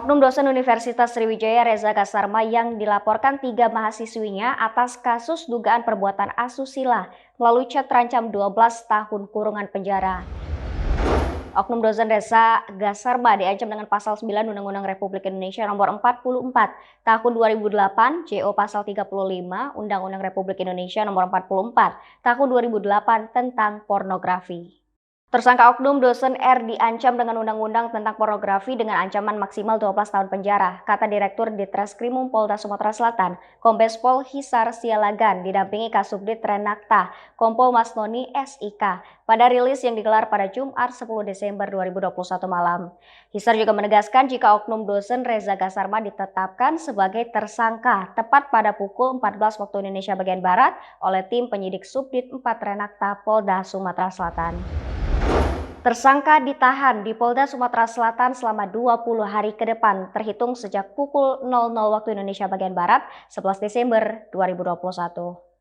Oknum dosen Universitas Sriwijaya Reza Gassarma yang dilaporkan 3 mahasiswinya atas kasus dugaan perbuatan asusila melalui chat terancam 12 tahun kurungan penjara. Oknum dosen Reza Gassarma diancam dengan pasal 9 Undang-Undang Republik Indonesia Nomor 44 Tahun 2008, JO pasal 35 Undang-Undang Republik Indonesia Nomor 44 Tahun 2008 tentang pornografi. Tersangka oknum dosen R diancam dengan Undang-Undang tentang pornografi dengan ancaman maksimal 12 tahun penjara, kata Direktur Ditreskrimum Polda Sumatera Selatan, Kombes Pol Hisar Sialagan, didampingi Kasubdit Renakta, Kompol Masnoni SIK, pada rilis yang digelar pada Jumat 10 Desember 2021 malam. Hisar juga menegaskan jika oknum dosen Reza Gassarma ditetapkan sebagai tersangka tepat pada pukul 14 waktu Indonesia bagian Barat oleh tim penyidik Subdit 4 Renakta Polda Sumatera Selatan. Tersangka ditahan di Polda Sumatera Selatan selama 20 hari ke depan, terhitung sejak pukul 00 waktu Indonesia bagian Barat, 11 Desember 2021.